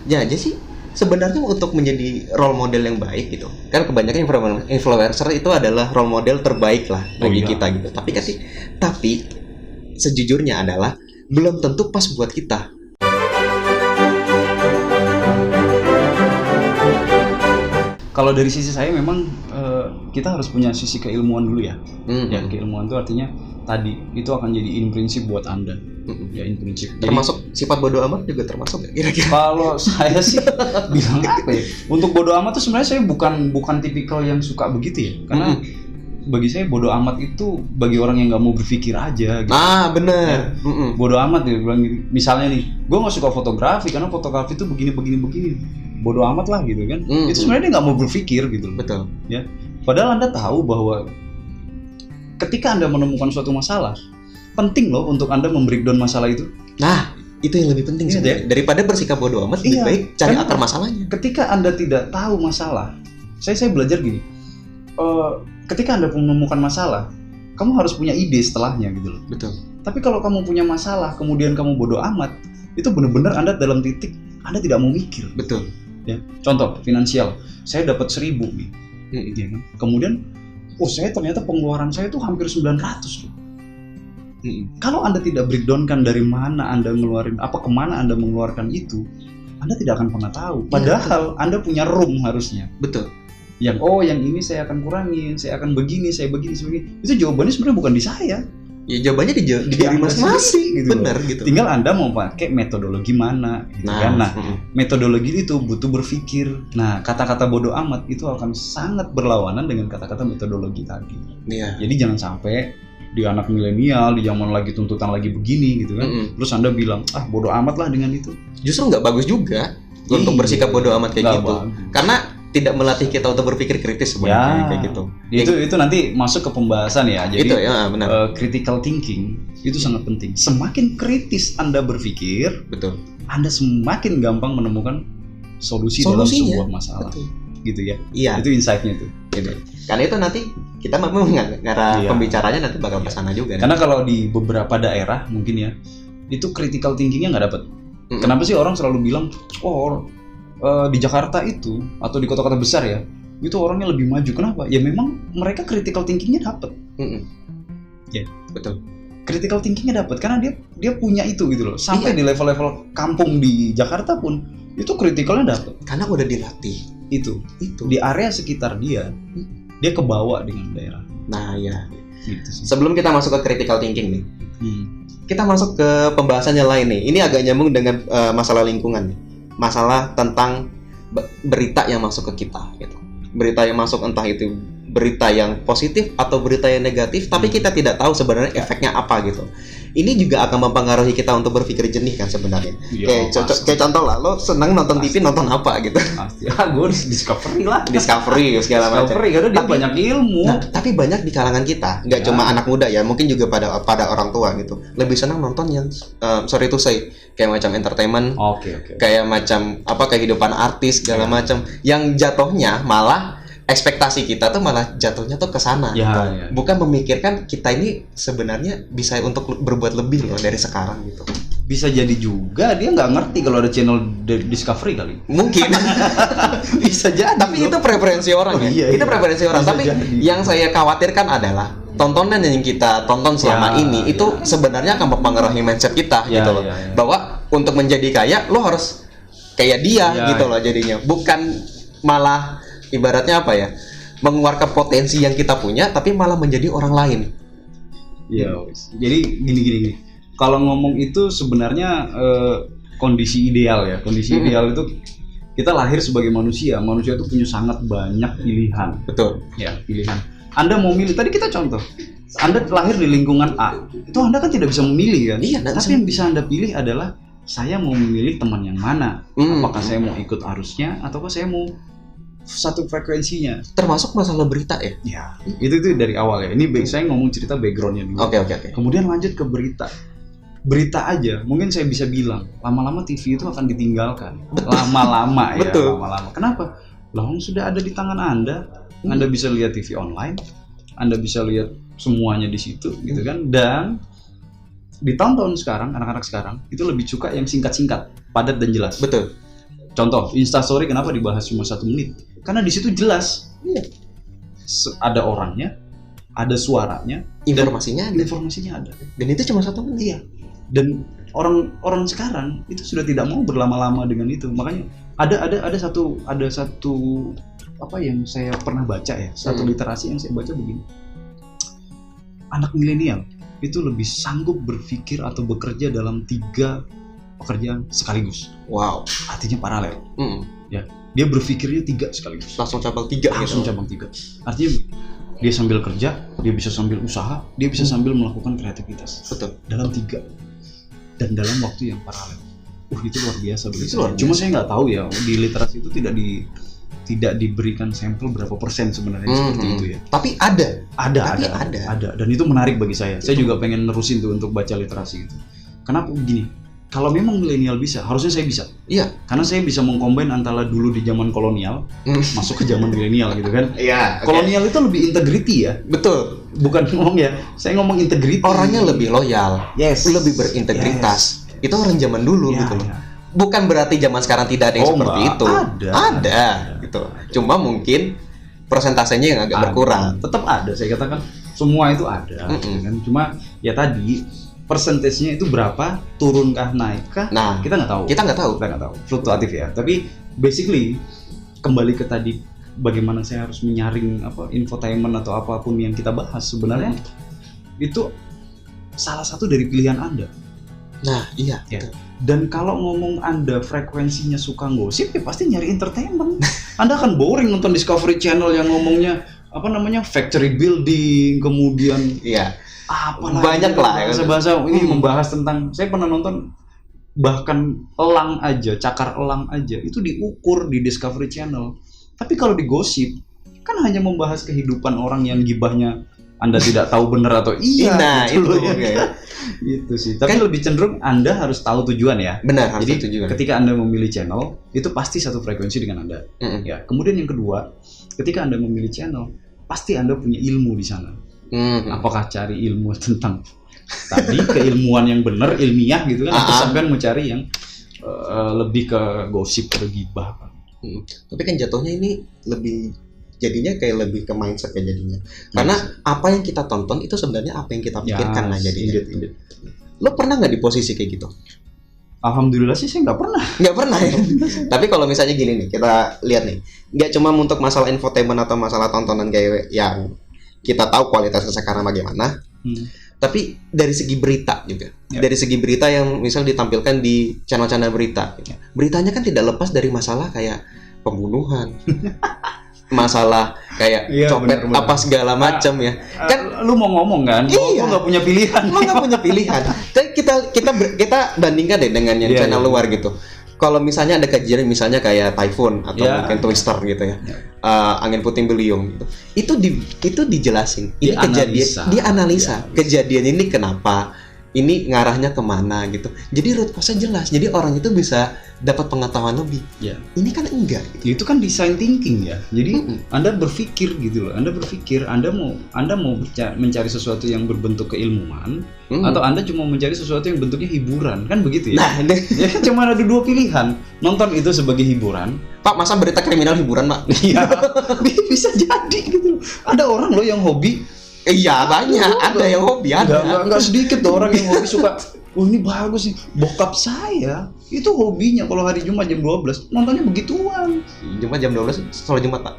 Ya, jadi sih sebenarnya untuk menjadi role model yang baik gitu. Kan kebanyakan influencer itu adalah role model terbaik lah bagi kita gitu. Tapi sejujurnya adalah belum tentu pas buat kita. Kalau dari sisi saya memang kita harus punya sisi keilmuan dulu ya. Ya, keilmuan itu artinya tadi itu akan jadi in prinsip buat Anda. Ya, in prinsip. Termasuk sifat bodo amat juga termasuk ya kira-kira. Kalau saya sih bilang apa ya? Untuk bodo amat tuh sebenarnya saya bukan tipikal yang suka begitu ya. Karena bagi saya bodo amat itu bagi orang yang nggak mau berpikir aja gitu. Bener. Ya, bodo amat ya, bilang misalnya nih, gue nggak suka fotografi karena fotografi itu begini. Bodo amat lah gitu kan. Itu sebenarnya dia nggak mau berpikir gitu. Betul. Ya. Padahal Anda tahu bahwa ketika Anda menemukan suatu masalah, penting loh untuk Anda membreakdown masalah itu. Nah, itu yang lebih penting sebenarnya. Daripada bersikap bodo amat, lebih baik cari akar masalahnya. Ketika Anda tidak tahu masalah, saya belajar gini. Ketika Anda menemukan masalah, kamu harus punya ide setelahnya gitu loh. Betul. Tapi kalau kamu punya masalah, kemudian kamu bodo amat, itu benar-benar Anda dalam titik Anda tidak mau mikir. Betul. Ya. Contoh finansial, saya dapat 1.000 nih. Ya kan? Kemudian, saya ternyata pengeluaran saya tuh hampir 900 loh. Kalau Anda tidak breakdown-kan dari mana Anda ngeluarin, kemana Anda mengeluarkan itu, Anda tidak akan pernah tahu. Padahal Anda punya room harusnya. Betul. Yang yang ini saya akan kurangin, saya akan begini. Itu jawabannya sebenarnya bukan di saya. Ya jawabannya di diri masing-masing gitu. Benar gitu. Tinggal Anda mau pakai metodologi mana gitu kan. Metodologi itu butuh berpikir. Nah, kata-kata bodo amat itu akan sangat berlawanan dengan kata-kata metodologi tadi. Iya. Jadi jangan sampai di anak milenial, di zaman lagi tuntutan lagi begini gitu kan. Terus Anda bilang, bodo amat lah dengan itu. Justru nggak bagus juga untuk bersikap bodo amat kayak gitu. Bagus. Karena tidak melatih kita untuk berpikir kritis sebenarnya kayak gitu. Itu nanti masuk ke pembahasan ya. Jadi itu ya benar. Critical thinking itu sangat penting. Semakin kritis Anda berpikir, betul. Anda semakin gampang menemukan solusinya dalam sebuah masalah. Betul. Gitu ya. Iya. Itu insight-nya tuh. Gitu. Karena itu nanti kita memang ngarah pembicaranya nanti bakal ke sana juga. Karena kalau di beberapa daerah mungkin ya, itu critical thinking-nya nggak dapet. Kenapa sih orang selalu bilang, di Jakarta itu atau di kota-kota besar ya, itu orangnya lebih maju. Kenapa? Ya memang mereka critical thinking-nya dapet. Ya, betul. Critical thinking-nya dapet karena dia punya itu gitu loh. Sampai di level-level kampung di Jakarta pun itu critical-nya dapet. Karena udah dilatih. Itu di area sekitar dia kebawa dengan daerah. Nah ya gitu sih. Sebelum kita masuk ke critical thinking nih, kita masuk ke pembahasannya lain nih. Ini agak nyambung dengan masalah lingkungan nih. Masalah tentang berita yang masuk ke kita gitu. Berita yang masuk entah itu berita yang positif atau berita yang negatif, tapi kita tidak tahu sebenarnya efeknya apa gitu. Ini juga akan mempengaruhi kita untuk berpikir jernih kan sebenarnya. Kayak contoh lah, lo senang nonton TV, nonton apa gitu? Pasti. Gue Discovery lah. Discovery segala macam. Discovery karena dia banyak ilmu. Nah, tapi banyak di kalangan kita, nggak cuma anak muda ya, mungkin juga pada orang tua gitu. Lebih senang nonton yang sorry to say, kayak macam entertainment, kayak macam kehidupan artis segala macam, yang jatuhnya malah ekspektasi kita tuh malah jatuhnya tuh ke sana. Bukan memikirkan kita ini sebenarnya bisa untuk berbuat lebih loh dari sekarang gitu. Bisa jadi juga dia nggak ngerti kalau ada channel Discovery kali. Mungkin. Bisa jadi. Tapi itu preferensi orang ya. Itu preferensi orang. Tapi yang saya khawatirkan adalah tontonan yang kita tonton selama ini itu sebenarnya akan mempengaruhi mindset kita gitu loh. Bahwa untuk menjadi kaya lo harus kayak dia gitu loh jadinya. Bukan malah ibaratnya mengeluarkan potensi yang kita punya tapi malah menjadi orang lain. Jadi gini. Kalau ngomong itu sebenarnya kondisi ideal ya. Kondisi ideal itu kita lahir sebagai manusia. Manusia itu punya sangat banyak pilihan. Betul. Ya, pilihan. Anda mau milih, tadi kita contoh. Anda lahir di lingkungan A. Itu Anda kan tidak bisa memilih kan? Tapi yang bisa Anda pilih adalah saya mau memilih teman yang mana. Apakah saya mau ikut arusnya ataukah saya mau satu frekuensinya. Termasuk masalah berita ya? Ya, itu dari awal ya. Ini saya ngomong cerita backgroundnya dulu. Oke. Kemudian lanjut ke berita. Berita aja, mungkin saya bisa bilang lama-lama TV itu akan ditinggalkan. Lama-lama ya. Betul. Lama-lama. Kenapa? Sudah ada di tangan Anda. Anda bisa lihat TV online. Anda bisa lihat semuanya di situ, gitu kan? Dan di tahun-tahun sekarang, anak-anak sekarang itu lebih suka yang singkat-singkat, padat dan jelas. Betul. Contoh, Instastory kenapa dibahas cuma 1 menit? Karena di situ jelas. Iya. Ada orangnya, ada suaranya, informasinya ada. Dan itu cuma 1 menit. Iya. Dan orang sekarang itu sudah tidak mau berlama-lama dengan itu. Makanya ada satu apa yang saya pernah baca ya, satu literasi yang saya baca begini. Anak milenial itu lebih sanggup berpikir atau bekerja dalam 3 pekerjaan sekaligus. Wow. Artinya paralel. Ya, dia berpikirnya 3 sekaligus. Langsung cabang 3 Langsung gitu. cabang 3. Artinya dia sambil kerja, dia bisa sambil usaha, dia bisa sambil melakukan kreativitas. Betul. Dalam 3 dan dalam waktu yang paralel. Itu luar biasa. Itu luar biasa. Cuma saya nggak tahu ya, di literasi itu tidak diberikan sampel berapa persen sebenarnya seperti itu ya. Tapi ada. Dan itu menarik bagi saya. Saya juga pengen nerusin tuh untuk baca literasi gitu. Kenapa begini? Kalau memang milenial bisa, harusnya saya bisa. Iya. Karena saya bisa mengcombine antara dulu di zaman kolonial masuk ke zaman milenial gitu kan. Iya. Kolonial itu lebih integrity ya. Betul. Bukan ngomong ya. Saya ngomong integrity. Orangnya lebih loyal. Yes. Lebih berintegritas. Itu orang zaman dulu gitu loh. Bukan berarti zaman sekarang tidak ada yang seperti itu. Ada gitu. Cuma mungkin persentasenya yang agak berkurang. Tetap ada, saya katakan semua itu ada gitu kan. Cuma ya tadi persentasenya itu berapa, turunkah, naikkah? Nah, kita nggak tahu. Fluktuatif ya. Tapi basically kembali ke tadi, bagaimana saya harus menyaring infotainment atau apapun yang kita bahas sebenarnya itu salah satu dari pilihan Anda. Nah, iya. Ya. Dan kalau ngomong Anda frekuensinya suka gosip, ya pasti nyari entertainment. Anda akan boring nonton Discovery Channel yang ngomongnya factory building, kemudian banyak lah bahasa ini membahas tentang. Saya pernah nonton bahkan cakar elang aja itu diukur di Discovery Channel. Tapi kalau di gosip kan hanya membahas kehidupan orang yang gibahnya Anda tidak tahu benar atau iya. Nah, gitu ya. Itu sih. Tapi lebih cenderung Anda harus tahu tujuan ya. Benar, harus Jadi tujuan. Ketika Anda memilih channel, itu pasti satu frekuensi dengan Anda. Ya. Kemudian yang kedua, ketika Anda memilih channel, pasti Anda punya ilmu di sana. Apakah cari ilmu tentang tadi keilmuan yang benar, ilmiah gitu kan, atau sampean mencari yang lebih ke gosip atau gibah. Tapi kan jatuhnya ini jadinya kayak lebih ke mindset ya jadinya. Karena apa yang kita tonton itu sebenarnya apa yang kita pikirkan lah jadinya. Lo pernah nggak di posisi kayak gitu? Alhamdulillah sih saya nggak pernah. Nggak pernah ya. Tapi kalau misalnya gini nih, kita lihat nih, nggak cuma untuk masalah infotainment atau masalah tontonan kayak yang kita tahu kualitasnya sekarang bagaimana, tapi dari segi berita juga. Dari segi berita yang misal ditampilkan di channel-channel berita, beritanya kan tidak lepas dari masalah kayak pembunuhan. Masalah kayak copet bener. Apa segala macam ya kan lu mau ngomong kan lu nggak punya pilihan tapi kita bandingkan deh dengan yang channel luar gitu. Kalau misalnya ada kajian misalnya kayak typhoon atau mungkin twister gitu ya, angin puting beliung gitu, itu dijelasin ini kejadian, dianalisa kejadian ini kenapa, ini ngarahnya kemana gitu. Jadi root cause-nya jelas. Jadi orang itu bisa dapat pengetahuan lebih. Ini kan enggak gitu. Itu kan design thinking ya. Jadi Anda berpikir gitu loh. Anda mau mencari sesuatu yang berbentuk keilmuan atau Anda cuma mencari sesuatu yang bentuknya hiburan. Kan begitu ya. Nah, ya kan cuma ada 2 pilihan. Nonton itu sebagai hiburan. Pak, masa berita kriminal hiburan, Pak? Iya. Bisa jadi gitu. Ada orang loh yang hobi. Iya, banyak. Ada yang hobi, ada. Enggak sedikit tuh orang yang hobi suka. Ini bagus nih. Bokap saya itu hobinya kalau hari Jumat jam 12 nontonnya begituan. Jumat jam 12 sholat Jumat, Pak.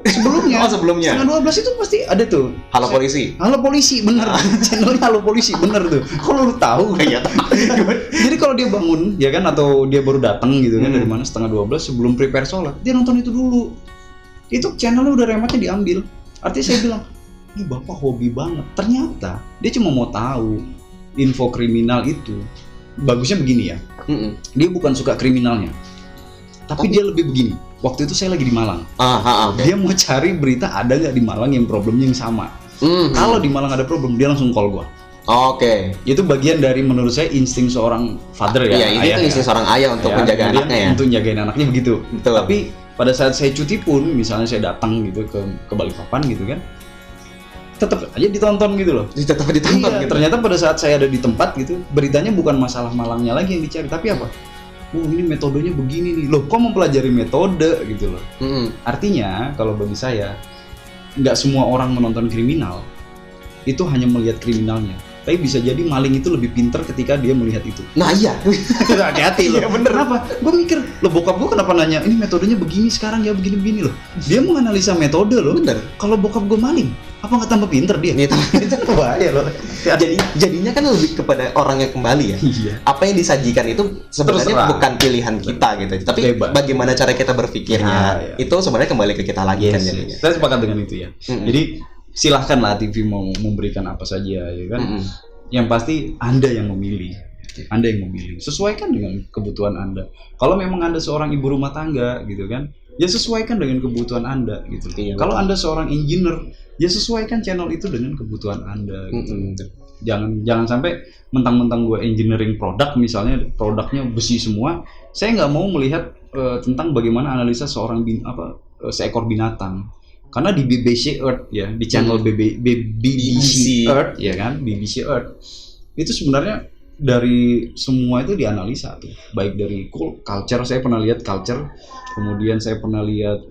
Sebelumnya. Sebelumnya. Setengah 12 itu pasti ada tuh. Halo polisi. Halo polisi, bener. Channelnya Halo Polisi, bener tuh. Kalau lu tahu. Iya. Jadi kalau dia bangun, ya kan, atau dia baru datang gitu kan dari mana setengah 12 sebelum prepare sholat, dia nonton itu dulu. Itu channelnya udah remote-nya diambil. Artinya saya bilang, ini bapak hobi banget. Ternyata dia cuma mau tahu info kriminal itu. Bagusnya begini ya. Dia bukan suka kriminalnya, tapi dia lebih begini. Waktu itu saya lagi di Malang. Dia mau cari berita ada nggak di Malang yang problemnya yang sama. Kalau di Malang ada problem, dia langsung call gua. Itu bagian dari menurut saya insting seorang father ya. Iya, itu insting seorang ayah untuk menjaga anaknya ya. Untuk jagain anaknya begitu. Betul. Tapi pada saat saya cuti pun, misalnya saya datang gitu ke Balikpapan gitu kan, tetap aja ditonton gitu loh. Tetap ditonton gitu. Ternyata pada saat saya ada di tempat gitu, beritanya bukan masalah Malangnya lagi yang dicari, tapi apa? ini metodenya begini nih. Loh, kok mempelajari metode gitu loh. Artinya kalau bagi saya, nggak semua orang menonton kriminal itu hanya melihat kriminalnya. Tapi bisa jadi maling itu lebih pintar ketika dia melihat itu. Nah iya, hati-hati loh. Iya bener. Kenapa? Gue mikir, loh bokap gue kenapa nanya, ini metodenya begini sekarang ya begini-begini loh. Dia menganalisa metode loh. Bener. Kalau bokap gue maling, apa nggak tambah pintar dia? Itu bahaya loh. Jadinya kan lebih kepada orang yang kembali ya. Iya. Apa yang disajikan itu sebenarnya bukan pilihan kita gitu. Tapi bagaimana cara kita berpikirnya itu sebenarnya kembali ke kita lagi kan jadinya. Saya sepakat dengan itu ya. Jadi silahkanlah TV mau memberikan apa saja ya kan. Yang pasti Anda yang memilih. Anda yang memilih. Sesuaikan dengan kebutuhan Anda. Kalau memang Anda seorang ibu rumah tangga gitu kan, ya sesuaikan dengan kebutuhan Anda gitu. Kalau Anda seorang engineer, ya sesuaikan channel itu dengan kebutuhan Anda gitu. Jangan sampai mentang-mentang gue engineering produk, misalnya produknya besi semua, saya nggak mau melihat tentang bagaimana analisa seekor binatang. Karena di BBC Earth ya, di channel BBC Earth ya kan, BBC Earth itu sebenarnya dari semua itu dianalisa tuh, baik dari culture, saya pernah lihat culture, kemudian saya pernah lihat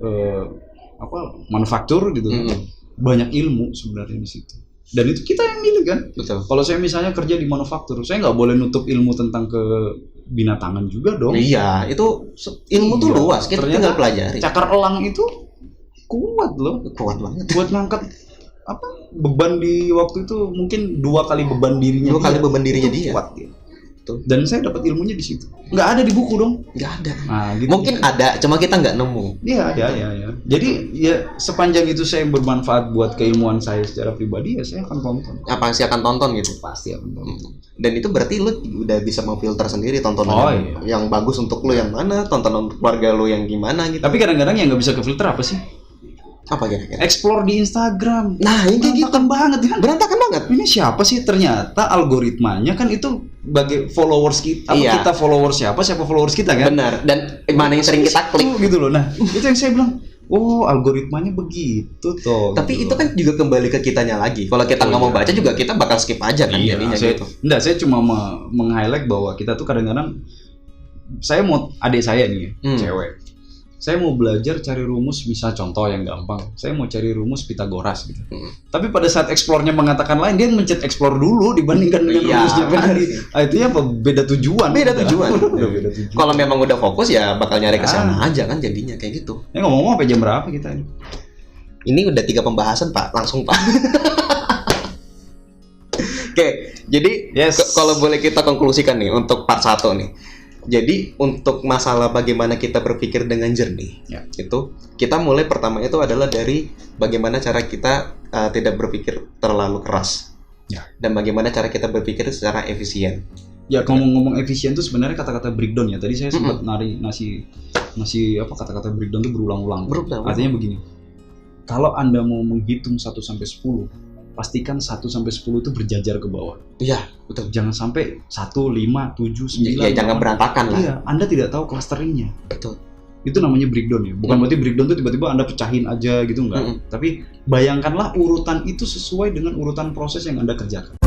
manufaktur gitu kan, banyak ilmu sebenarnya di situ. Dan itu kita yang milih kan. Betul. Kalau saya misalnya kerja di manufaktur, saya nggak boleh nutup ilmu tentang kebinatangan juga dong. Iya, itu ilmu tuh luas, kita tinggal pelajari. Cakar elang itu kuat loh, kuat banget buat ngangkat beban di waktu itu mungkin 2 kali beban dirinya. 2 kali beban dirinya dia. Kuat dia. Dan saya dapat ilmunya di situ. Nggak ada di buku dong. Nggak ada. Nah, gitu. Mungkin ada, cuma kita nggak nemu. Iya. Jadi ya sepanjang itu saya bermanfaat buat keilmuan saya secara pribadi, ya saya akan tonton. Pasti akan tonton gitu. Pasti akan tonton. Dan itu berarti lu udah bisa memfilter sendiri tontonan yang bagus untuk lu yang mana, tontonan untuk keluarga lu yang gimana gitu. Tapi kadang-kadang yang nggak bisa kefilter apa sih? Apa kira-kira? Explore di Instagram. Nah, ini kayak gitu banget kan? Berantakan banget. Ini siapa sih? Ternyata algoritmanya kan itu bagi followers kita. Kita followers siapa followers kita kan? Benar. Dan mana yang sering kita klik gitu loh. Nah, itu yang saya bilang, oh algoritmanya begitu toh. Tapi gitu itu kan juga kembali ke kitanya lagi. Kalau kita nggak mau baca juga kita bakal skip aja kan jadinya gitu. Enggak, saya cuma meng-highlight bahwa kita tuh kadang-kadang, saya mau adik saya nih, cewek. Saya mau belajar cari rumus, bisa contoh yang gampang. Saya mau cari rumus Pitagoras gitu. Tapi pada saat explore-nya mengatakan lain, dia mencet explore dulu dibandingkan dengan rumusnya tadi. Itu ya beda tujuan. Beda tujuan. Kalau memang udah fokus ya bakal nyari ke sana aja kan jadinya kayak gitu. Ngomong-ngomong sampai jam berapa kita ini? Ini udah 3 pembahasan, Pak. Langsung, Pak. Oke, jadi kalau boleh kita konklusikan nih untuk part 1 nih. Jadi untuk masalah bagaimana kita berpikir dengan jernih, itu kita mulai pertama itu adalah dari bagaimana cara kita tidak berpikir terlalu keras, dan bagaimana cara kita berpikir secara efisien. Ya, ngomong efisien itu sebenarnya kata-kata breakdown ya. Tadi saya sempat ngasih kata-kata breakdown itu berulang-ulang. Artinya begini, kalau Anda mau menghitung 1 sampai 10, pastikan 1 sampai 10 itu berjajar ke bawah. Iya, betul. Jangan sampai 1, 5, 7, 9. Ya, jangan berantakan lah. Iya, Anda tidak tahu clusteringnya. Betul. Itu namanya breakdown ya. Bukan berarti breakdown itu tiba-tiba Anda pecahin aja gitu, enggak. Tapi bayangkanlah urutan itu sesuai dengan urutan proses yang Anda kerjakan.